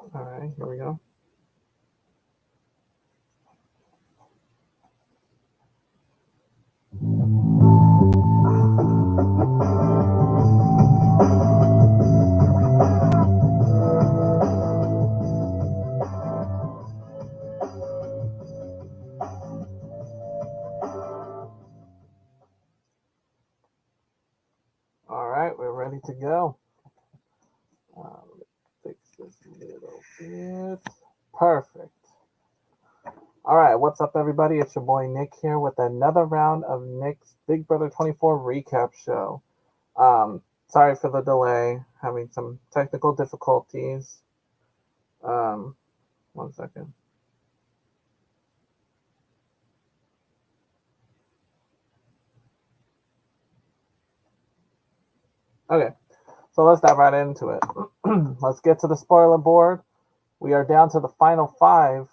All right, here we go. All right, we're ready to go. Let me fix this a little bit. Perfect. All right, what's up, everybody? It's your boy Nick here with another round of Nick's Big Brother 24 recap show. Sorry for the delay, having some technical difficulties. Um, one second. Okay, so let's dive right into it. Let's get to the spoiler board. We are down to the final five,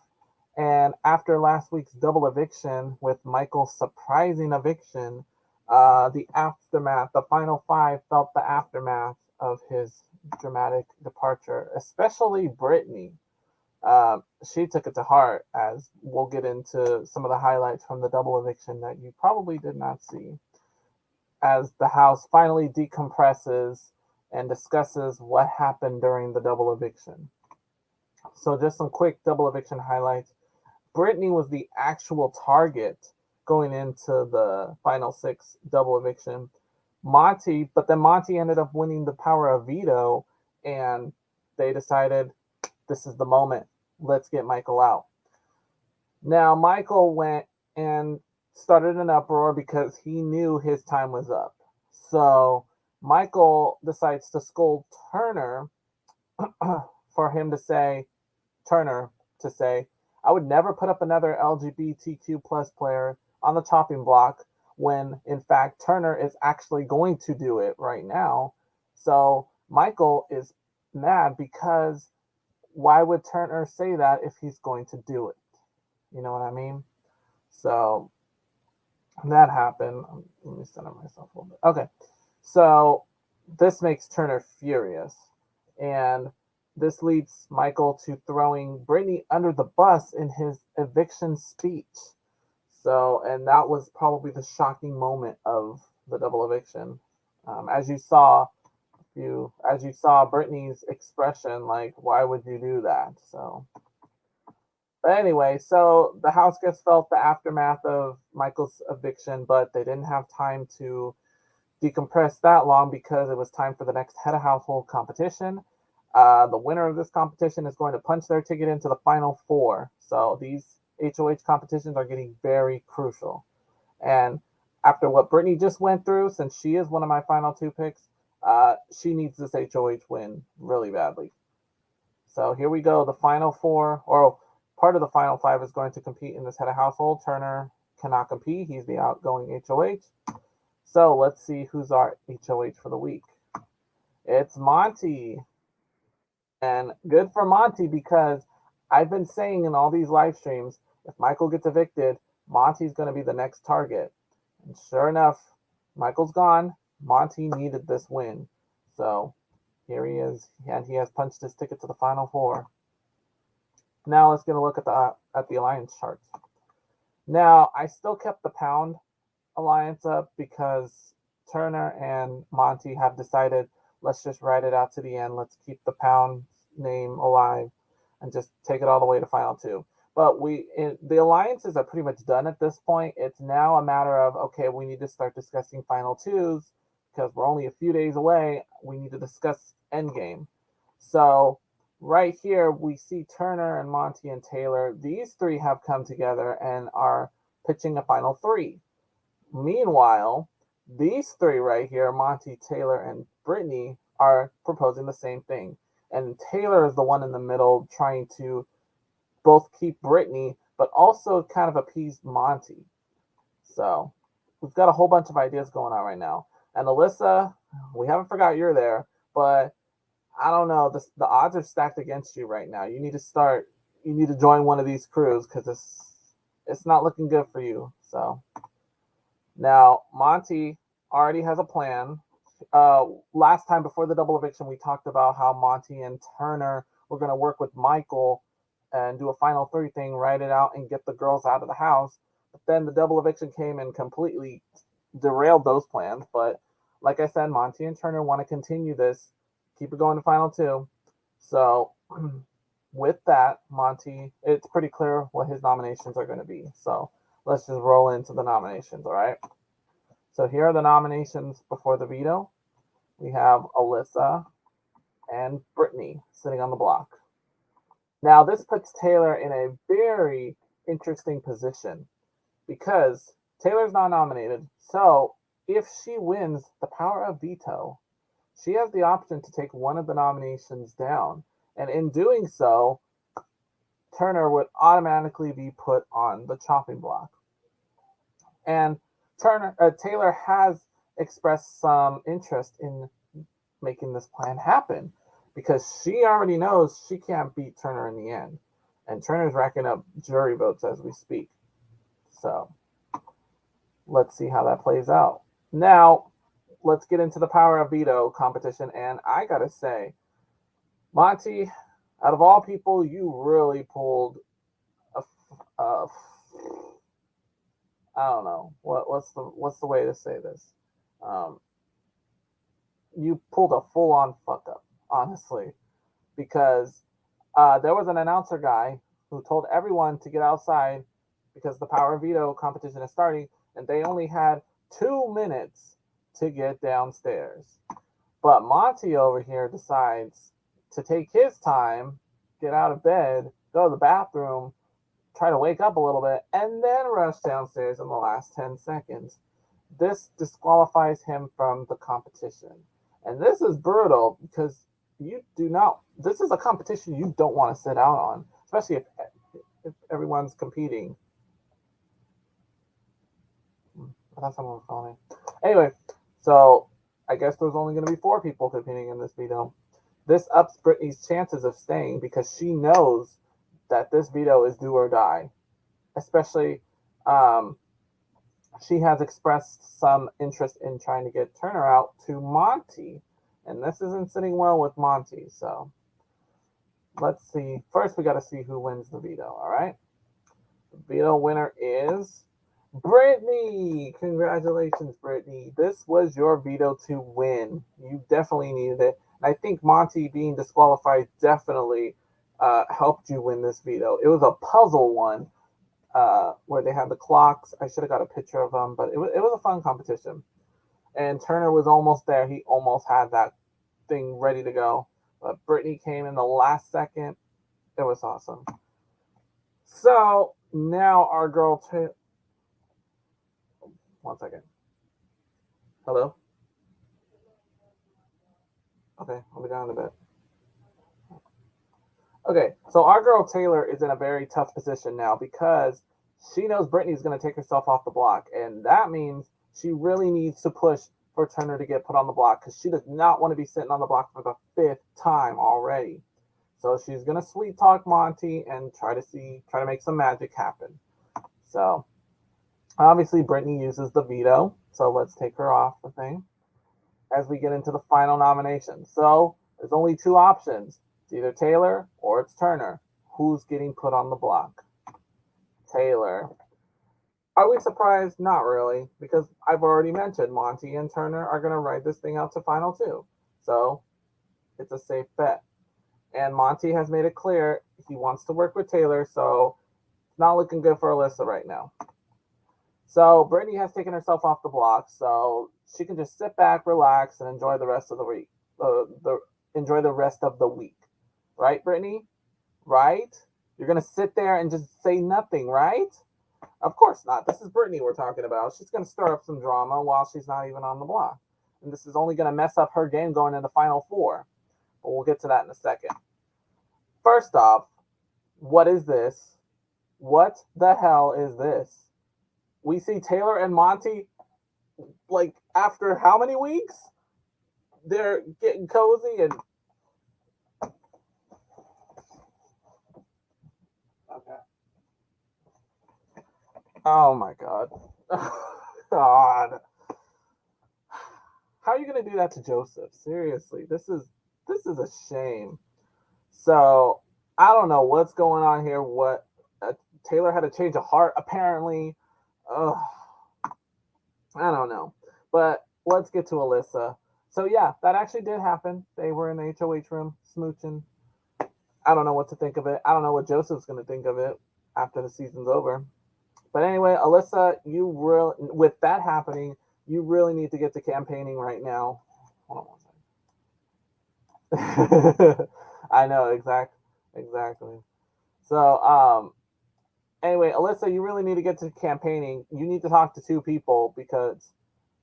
and after last week's double eviction with Michael's surprising eviction, the aftermath, the final five felt the aftermath of his dramatic departure, especially Brittany. She took it to heart, as we'll get into some of the highlights from the double eviction that you probably did not see, as the house finally decompresses and discusses what happened during the double eviction. So, just some quick double eviction highlights. Brittany was the actual target going into the final six double eviction. But then Monty ended up winning the power of veto, and they decided this is the moment. Let's get Michael out. Now, Michael went and started an uproar because he knew his time was up. So, Michael decides to scold Turner for him to say, Turner to say, I would never put up another LGBTQ plus player on the chopping block when in fact Turner is actually going to do it right now. So Michael is mad because why would Turner say that if he's going to do it? You know what I mean? So that happened. Let me center myself a little bit. Okay. So this makes Turner furious. And this leads Michael to throwing Brittany under the bus in his eviction speech. So, and that was probably the shocking moment of the double eviction. As you saw, as you saw Brittany's expression, like, why would you do that? So, but anyway, so the house guests felt the aftermath of Michael's eviction, but they didn't have time to decompress that long because it was time for the next head of household competition. The winner of this competition is going to punch their ticket into the final four. So these HOH competitions are getting very crucial. And after what Brittany just went through, since she is one of my final two picks, she needs this HOH win really badly. So here we go. The final four, or part of the final five, is going to compete in this head of household. Turner cannot compete. He's the outgoing HOH. So let's see who's our HOH for the week. It's Monty. And good for Monty because I've been saying in all these live streams, if Michael gets evicted, Monty's going to be the next target. And sure enough, Michael's gone. Monty needed this win. So here he is, and he has punched his ticket to the final four. Now let's get a look at the alliance charts. Now I still kept the pound alliance up because Turner and Monty have decided let's just ride it out to the end. Let's keep the pound name alive and just take it all the way to final two. But the alliances are pretty much done at this point. It's now a matter of okay, we need to start discussing final twos because we're only a few days away. We need to discuss endgame. So right here we see Turner and Monty and Taylor. These three have come together and are pitching a final three. Meanwhile, these three right here, Monty, Taylor, and Brittany, are proposing the same thing. And Taylor is the one in the middle trying to both keep Brittany, but also kind of appease Monty. So we've got a whole bunch of ideas going on right now. And Alyssa, we haven't forgot you're there, but I don't know. The odds are stacked against you right now. You need to start. You need to join one of these crews because it's not looking good for you. So now, Monty already has a plan. Last time before the double eviction, we talked about how Monty and Turner we're going to work with Michael and do a final three thing, write it out, and get the girls out of the house. But then the double eviction came and completely derailed those plans. But like I said, Monty and Turner want to continue this, keep it going to final two. So with that, Monty, it's pretty clear what his nominations are going to be. So let's just roll into the nominations, all right? So here are the nominations before the veto. We have Alyssa and Brittany sitting on the block. Now, this puts Taylor in a very interesting position because Taylor's not nominated. So if she wins the power of veto, she has the option to take one of the nominations down. And in doing so, Turner would automatically be put on the chopping block. And Taylor has expressed some interest in making this plan happen because she already knows she can't beat Turner in the end. And Turner's racking up jury votes as we speak. So let's see how that plays out. Now, let's get into the power of veto competition. And I got to say, Monty, out of all people, you really pulled a I don't know what's the way to say this. You pulled a full on fuck up, honestly, because there was an announcer guy who told everyone to get outside because the power of veto competition is starting, and they only had 2 minutes to get downstairs. But Monty over here decides to take his time, get out of bed, go to the bathroom, try to wake up a little bit, and then rush downstairs in the last 10 seconds. This disqualifies him from the competition. And this is brutal because this is a competition you don't want to sit out on, especially if everyone's competing. I thought someone was calling. Anyway, so I guess there's only going to be 4 people competing in this veto. This ups Brittany's chances of staying because she knows that this veto is do or die. Especially, she has expressed some interest in trying to get Turner out to Monty. And this isn't sitting well with Monty. So let's see. First, we got to see who wins the veto. All right. The veto winner is Brittany. Congratulations, Brittany. This was your veto to win. You definitely needed it. And I think Monty being disqualified definitely helped you win this veto. It was a puzzle one where they had the clocks. I should have got a picture of them, but it was a fun competition. And Turner was almost there. He almost had that thing ready to go. But Brittany came in the last second. It was awesome. So now our girl... One second. Hello? Okay, I'll be down in a bit. Okay, so our girl Taylor is in a very tough position now because she knows Brittany's going to take herself off the block. And that means she really needs to push for Turner to get put on the block because she does not want to be sitting on the block for the 5th time already. So she's going to sweet talk Monty and try to make some magic happen. So obviously Brittany uses the veto. So let's take her off the thing as we get into the final nomination. So there's only 2 options. It's either Taylor or it's Turner. Who's getting put on the block? Taylor. Are we surprised? Not really, because I've already mentioned Monty and Turner are going to ride this thing out to final 2. So it's a safe bet. And Monty has made it clear he wants to work with Taylor, so it's not looking good for Alyssa right now. So Brittany has taken herself off the block, so she can just sit back, relax, and enjoy the rest of the week. Enjoy the rest of the week. Right, Brittany? Right? You're going to sit there and just say nothing, right? Of course not. This is Brittany we're talking about. She's going to stir up some drama while she's not even on the block. And this is only going to mess up her game going into Final 4. But we'll get to that in a second. First off, what is this? What the hell is this? We see Taylor and Monty, like, after how many weeks? They're getting cozy and... Okay. Oh my God. God. How are you gonna do that to Joseph? Seriously, this is a shame. So I don't know what's going on here. What Taylor had a change of heart apparently. Ugh, I don't know. But let's get to Alyssa. So yeah, that actually did happen. They were in the HOH room smooching. I don't know what to think of it. I don't know what Joseph's going to think of it after the season's over. But anyway, Alyssa, you really with that happening, you really need to get to campaigning right now. Hold on one second. I know exactly. So anyway, Alyssa, you really need to get to campaigning. You need to talk to two people because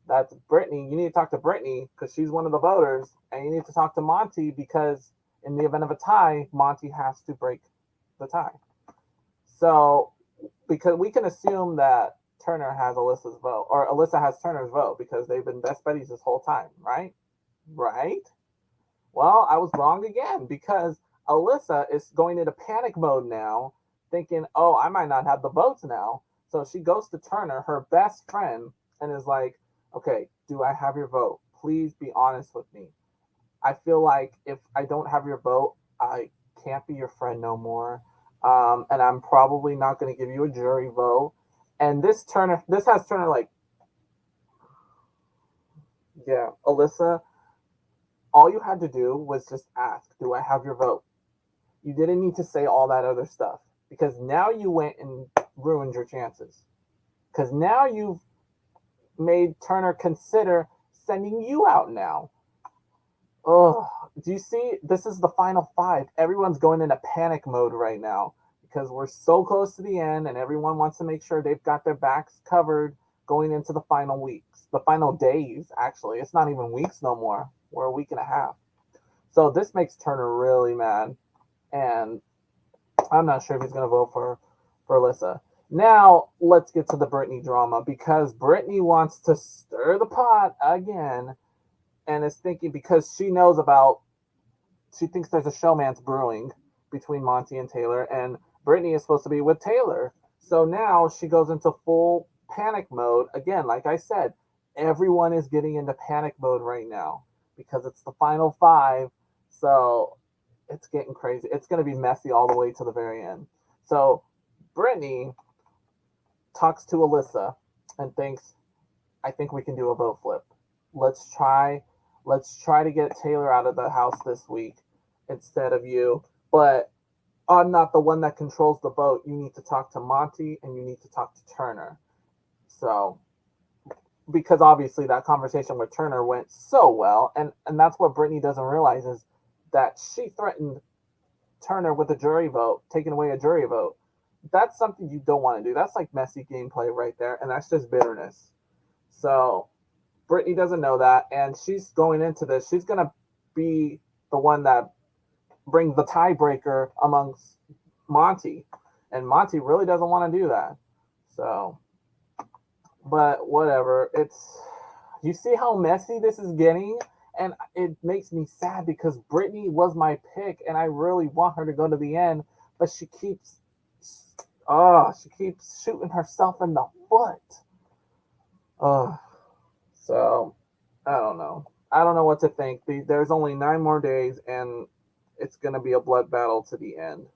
that's Brittany. You need to talk to Brittany because she's one of the voters, and you need to talk to Monty because in the event of a tie, Monty has to break the tie. So because we can assume that Turner has Alyssa's vote, or Alyssa has Turner's vote because they've been best buddies this whole time, right? Right? Well, I was wrong again because Alyssa is going into panic mode now, thinking, oh, I might not have the votes now. So she goes to Turner, her best friend, and is like, okay, do I have your vote? Please be honest with me. I feel like if I don't have your vote, I can't be your friend no more. And I'm probably not going to give you a jury vote. And this has Turner like, yeah, Alyssa, all you had to do was just ask, do I have your vote? You didn't need to say all that other stuff because now you went and ruined your chances. Because now you've made Turner consider sending you out now. Oh, do you see? This is the final five. Everyone's going into panic mode right now because we're so close to the end and everyone wants to make sure they've got their backs covered going into the final weeks, the final days, actually. It's not even weeks no more. We're a week and a half. So this makes Turner really mad. And I'm not sure if he's going to vote for Alyssa. Now, let's get to the Brittany drama because Brittany wants to stir the pot again and is thinking because she thinks there's a showman's brewing between Monty and Taylor, and Brittany is supposed to be with Taylor. So now she goes into full panic mode. Again, like I said, everyone is getting into panic mode right now because it's the final five. So it's getting crazy. It's going to be messy all the way to the very end. So Brittany talks to Alyssa and thinks, I think we can do a vote flip. Let's try to get Taylor out of the house this week instead of you. But I'm not the one that controls the vote. You need to talk to Monty and you need to talk to Turner. So because obviously that conversation with Turner went so well, and that's what Brittany doesn't realize is that she threatened Turner with a jury vote, taking away a jury vote. That's something you don't want to do. That's like messy gameplay right there, and that's just bitterness. So Brittany doesn't know that, and she's going into this. She's gonna be the one that brings the tiebreaker amongst Monty, and Monty really doesn't want to do that. So, but whatever. It's you see how messy this is getting, and it makes me sad because Brittany was my pick, and I really want her to go to the end, but she keeps shooting herself in the foot. Oh, so I don't know. I don't know what to think. There's only 9 more days, and it's gonna be a blood battle to the end.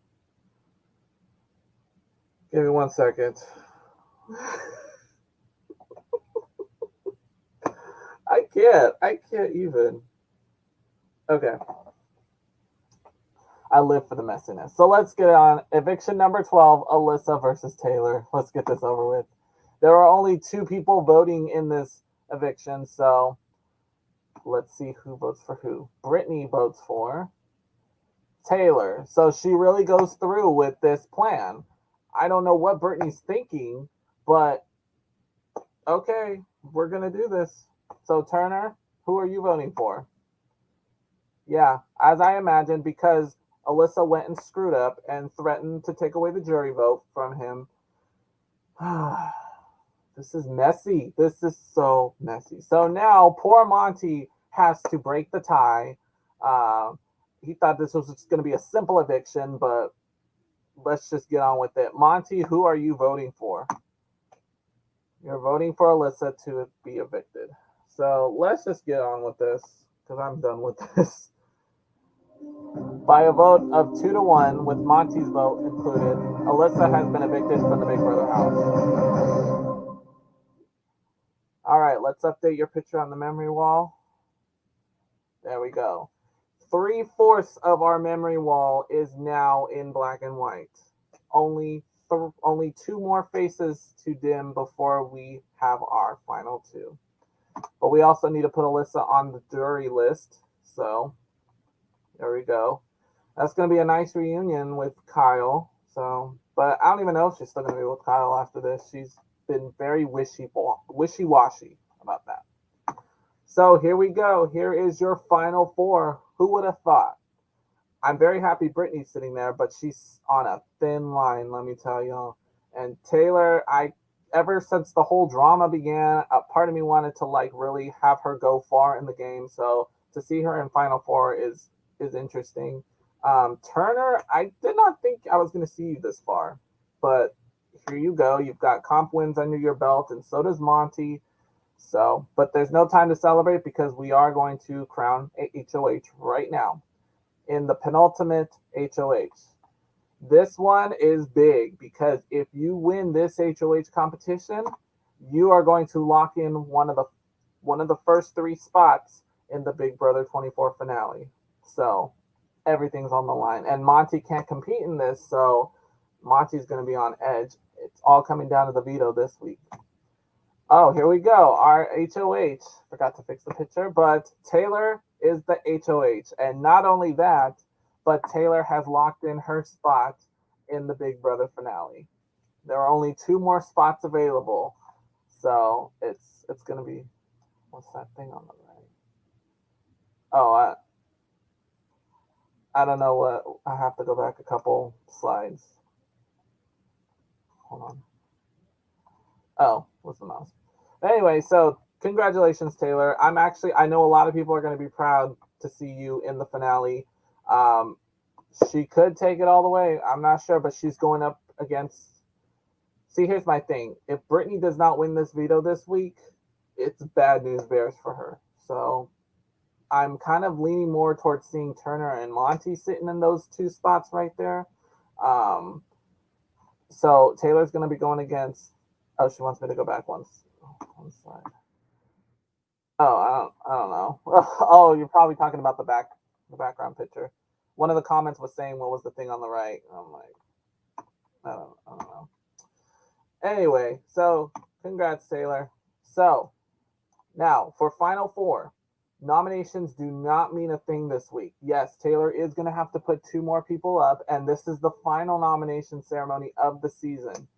Give me 1 second. I can't. I can't even. Okay. I live for the messiness. So let's get on. Eviction number 12, Alyssa versus Taylor. Let's get this over with. There are only 2 people voting in this eviction, so let's see who votes for who. Brittany votes for Taylor. So she really goes through with this plan. I don't know what Brittany's thinking, but okay, we're going to do this. So, Turner, who are you voting for? Yeah, as I imagined, because Alyssa went and screwed up and threatened to take away the jury vote from him. This is messy. This is so messy. So now poor Monty has to break the tie. He thought this was just going to be a simple eviction, but let's just get on with it. Monty, who are you voting for? You're voting for Alyssa to be evicted. So let's just get on with this because I'm done with this. By a vote of 2-1, with Monty's vote included, Alyssa has been evicted from the Big Brother house. All right, let's update your picture on the memory wall. There we go. 3/4 of our memory wall is now in black and white. Only 2 more faces to dim before we have our final 2. But we also need to put Alyssa on the jury list. So there we go. That's going to be a nice reunion with Kyle. So, but I don't even know if she's still going to be with Kyle after this. She's been very wishy-washy about that. So here we go. Here is your final 4. Who would have thought? I'm very happy Brittany's sitting there, but she's on a thin line, let me tell y'all. And Taylor, ever since the whole drama began, a part of me wanted to like really have her go far in the game. So to see her in final 4 is interesting. Turner, I did not think I was going to see you this far, but here you go. You've got comp wins under your belt, and so does Monty. So, but there's no time to celebrate because we are going to crown HOH right now in the penultimate HOH. This one is big because if you win this HOH competition, you are going to lock in one of the first 3 spots in the Big Brother 24 finale. So everything's on the line, and Monty can't compete in this, so Monty's going to be on edge. It's all coming down to the veto this week. Oh, here we go. Our HOH. Forgot to fix the picture, but Taylor is the HOH. And not only that, but Taylor has locked in her spot in the Big Brother finale. There are only 2 more spots available. So it's going to be, what's that thing on the right? Oh, I don't know what, I have to go back a couple slides. Hold on. Oh, what's the mouse? Anyway, so congratulations, Taylor. I know a lot of people are going to be proud to see you in the finale. She could take it all the way. I'm not sure, but she's going up against. See, here's my thing. If Brittany does not win this veto this week, it's bad news bears for her. So I'm kind of leaning more towards seeing Turner and Monty sitting in those 2 spots right there. So Taylor's going to be going against. Oh, she wants me to go back one slide. Oh, I don't know. Oh, you're probably talking about the background picture. One of the comments was saying, what was the thing on the right? I'm like, I don't know. Anyway, so congrats, Taylor. So now for final 4, nominations do not mean a thing this week. Yes, Taylor is going to have to put 2 more people up, and this is the final nomination ceremony of the season.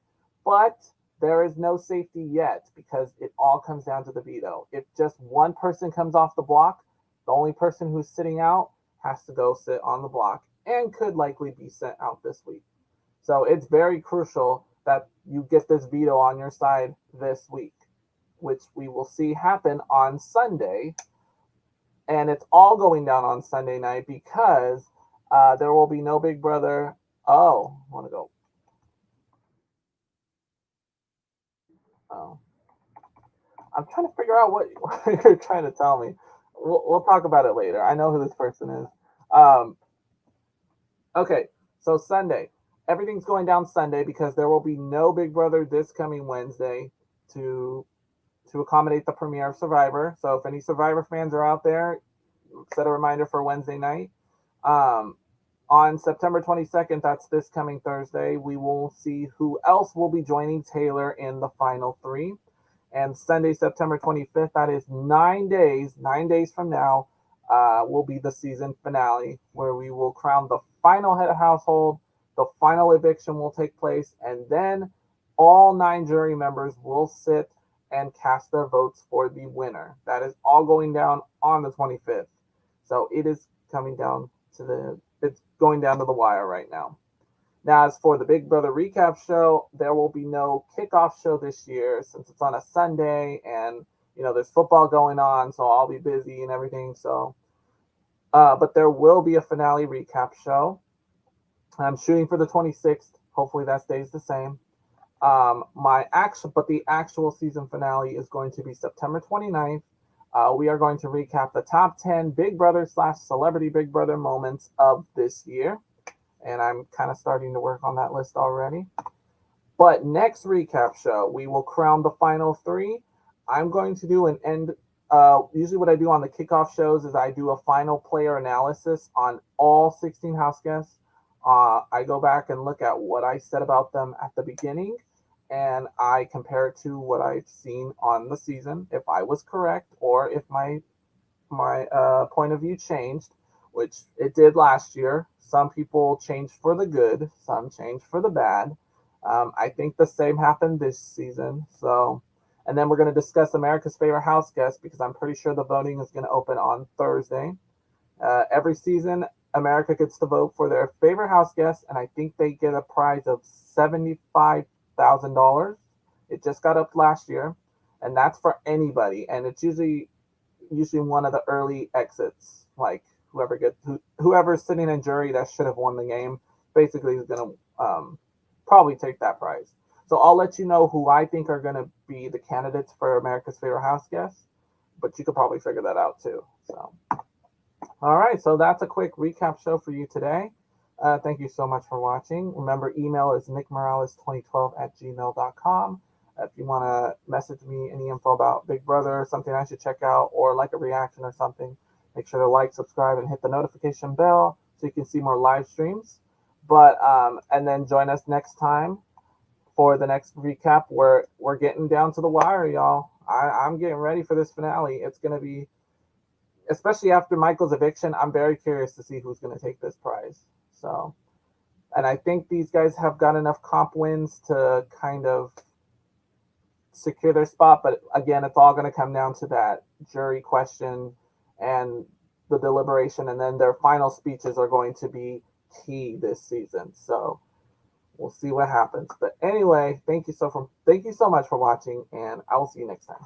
But there is no safety yet because it all comes down to the veto. If just one person comes off the block, the only person who's sitting out has to go sit on the block and could likely be sent out this week. So it's very crucial that you get this veto on your side this week, which we will see happen on Sunday. And it's all going down on Sunday night because there will be no Big Brother. Oh, I want to go. Oh, I'm trying to figure out what you're trying to tell me. We'll talk about it later. I know who this person is. Okay, so Sunday. Everything's going down Sunday because there will be no Big Brother this coming Wednesday to accommodate the premiere of Survivor. So if any Survivor fans are out there, set a reminder for Wednesday night. On September 22nd, that's this coming Thursday, we will see who else will be joining Taylor in the final 3. And Sunday, September 25th, that is 9 days from now, will be the season finale where we will crown the final head of household. The final eviction will take place, and then all 9 jury members will sit and cast their votes for the winner. That is all going down on the 25th. So it is coming down to it's going down to the wire right now. Now, as for the Big Brother recap show, there will be no kickoff show this year since it's on a Sunday and, there's football going on, so I'll be busy and everything. So, but there will be a finale recap show. I'm shooting for the 26th. Hopefully that stays the same. But the actual season finale is going to be September 29th. We are going to recap the top 10 Big Brother / Celebrity Big Brother moments of this year. And I'm kind of starting to work on that list already. But next recap show, we will crown the final three. I'm going to do an end. Usually, what I do on the kickoff shows is I do a final player analysis on all 16 house guests. I go back and look at what I said about them at the beginning, and I compare it to what I've seen on the season. If I was correct, or if my point of view changed, which it did last year. Some people changed for the good, some changed for the bad. I think the same happened this season. So, and then we're going to discuss America's favorite house guest because I'm pretty sure the voting is going to open on Thursday. Every season, America gets to vote for their favorite house guest, and I think they get a prize of $75,000. It just got up last year, and that's for anybody. And it's usually one of the early exits, like whoever's sitting in jury that should have won the game, basically is going to probably take that prize. So I'll let you know who I think are going to be the candidates for America's favorite house guest, but you could probably figure that out too. So, all right, so that's a quick recap show for you today. Thank you so much for watching. Remember, email is nickmorales2012@gmail.com. If you want to message me any info about Big Brother, something I should check out, or like a reaction or something, make sure to like, subscribe, and hit the notification bell so you can see more live streams. But and then join us next time for the next recap. Where we're getting down to the wire, y'all. I'm getting ready for this finale. It's gonna be, especially after Michael's eviction, I'm very curious to see who's gonna take this prize. So, and I think these guys have got enough comp wins to kind of secure their spot. But again, it's all going to come down to that jury question and the deliberation, and then their final speeches are going to be key this season. So we'll see what happens. But anyway, thank you so much for watching, and I will see you next time.